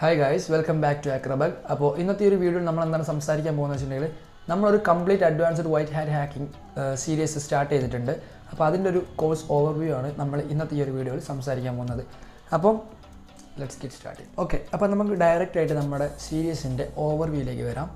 Hi guys, welcome back to AcraBug. അപ്പോൾ ഇന്നത്തെ ഒരു വീഡിയോയിൽ നമ്മൾ എന്താണ് സംസാരിക്കാൻ പോകുന്നത് വെച്ചിട്ടുണ്ടെങ്കിൽ നമ്മളൊരു complete advanced white hat hacking series start ചെയ്തിട്ടുണ്ട്. അപ്പോൾ അതിൻ്റെ ഒരു കോഴ്സ് ഓവർവ്യൂ ആണ് നമ്മൾ ഇന്നത്തെ ഈ ഒരു വീഡിയോയിൽ സംസാരിക്കാൻ പോകുന്നത്. അപ്പം ലെറ്റ്സ് ഗെറ്റ് സ്റ്റാർട്ട്. ഓക്കെ, അപ്പോൾ നമുക്ക് ഡയറക്റ്റ് ആയിട്ട് നമ്മുടെ സീരീസിൻ്റെ ഓവർവ്യൂയിലേക്ക് വരാം.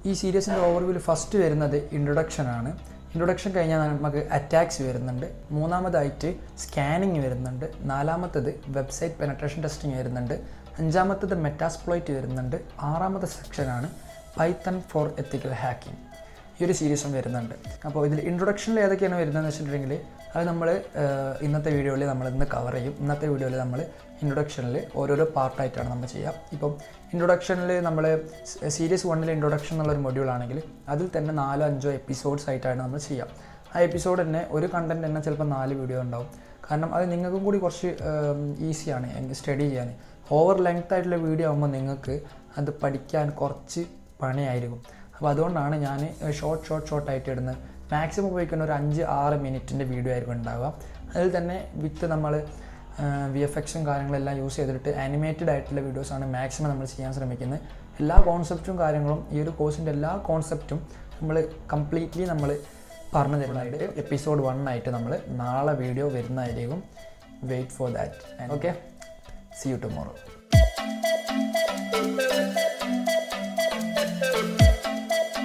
ഈ സീരീസിൻ്റെ ഓവർവ്യൂവിൽ ഫസ്റ്റ് വരുന്നത് ഇൻട്രൊഡക്ഷൻ ആണ്. ഇൻട്രൊഡക്ഷൻ കഴിഞ്ഞാൽ നമുക്ക് അറ്റാക്സ് വരുന്നുണ്ട്, മൂന്നാമതായിട്ട് സ്കാനിങ് വരുന്നുണ്ട്, നാലാമത്തത് വെബ്സൈറ്റ് പെനട്രേഷൻ ടെസ്റ്റിംഗ് വരുന്നുണ്ട്, അഞ്ചാമത്തത് മെറ്റാസ്പ്ലോയിറ്റ് വരുന്നുണ്ട്, ആറാമത്തെ സെക്ഷനാണ് പൈത്തൺ ഫോർ എത്തിക്കൽ ഹാക്കിംഗ്. ഈ ഒരു സീരീസും വരുന്നുണ്ട്. അപ്പോൾ ഇതിൽ ഇൻട്രൊഡക്ഷനിൽ ഏതൊക്കെയാണ് വരുന്നതെന്ന് വെച്ചിട്ടുണ്ടെങ്കിൽ അത് നമ്മൾ ഇന്നത്തെ വീഡിയോയിൽ നമ്മൾ ഇന്ന് കവർ ചെയ്യും. ഇന്നത്തെ വീഡിയോയിൽ നമ്മൾ ഇൻട്രൊഡക്ഷനിൽ ഓരോരോ പാർട്ടായിട്ടാണ് നമ്മൾ ചെയ്യുക. ഇപ്പം ഇൻട്രൊഡക്ഷനിൽ നമ്മൾ സീരീസ് 1 ഇൻട്രൊഡക്ഷൻ എന്നുള്ളൊരു മൊഡ്യൂളാണെങ്കിൽ അതിൽ തന്നെ 4-5 എപ്പിസോഡ്സ് ആയിട്ടാണ് നമ്മൾ ചെയ്യുക. ആ എപ്പിസോഡ് തന്നെ ഒരു കണ്ടൻറ്റ് തന്നെ ചിലപ്പോൾ 4 വീഡിയോ ഉണ്ടാവും. കാരണം അത് നിങ്ങൾക്കും കൂടി കുറച്ച് ഈസിയാണ് സ്റ്റഡി ചെയ്യാൻ. ഓവർ ലെങ്ത് ആയിട്ടുള്ള വീഡിയോ ആകുമ്പോൾ നിങ്ങൾക്ക് അത് പഠിക്കാൻ കുറച്ച് പണിയായിരിക്കും. അപ്പോൾ അതുകൊണ്ടാണ് ഞാൻ ഷോർട്ടായിട്ട് ഇടുന്നത്. മാക്സിമം ഉപയോഗിക്കുന്ന ഒരു 5-6 മിനിറ്റിൻ്റെ വീഡിയോ ആയിരിക്കും ഉണ്ടാവുക. അതിൽ തന്നെ വിത്ത് നമ്മൾ VFXും കാര്യങ്ങളെല്ലാം യൂസ് ചെയ്തിട്ട് ആനിമേറ്റഡ് ആയിട്ടുള്ള വീഡിയോസാണ് മാക്സിമം നമ്മൾ ചെയ്യാൻ ശ്രമിക്കുന്നത്. എല്ലാ കോൺസെപ്റ്റും കാര്യങ്ങളും ഈ ഒരു കോഴ്സിൻ്റെ എല്ലാ കോൺസെപ്റ്റും നമ്മൾ കംപ്ലീറ്റ്ലി നമ്മൾ പറഞ്ഞു തരുന്നതായിട്ട് എപ്പിസോഡ് 1 ആയിട്ട് നമ്മൾ നാളെ വീഡിയോ വരുന്നതായിരിക്കും. Wait for that. Okay, see you tomorrow.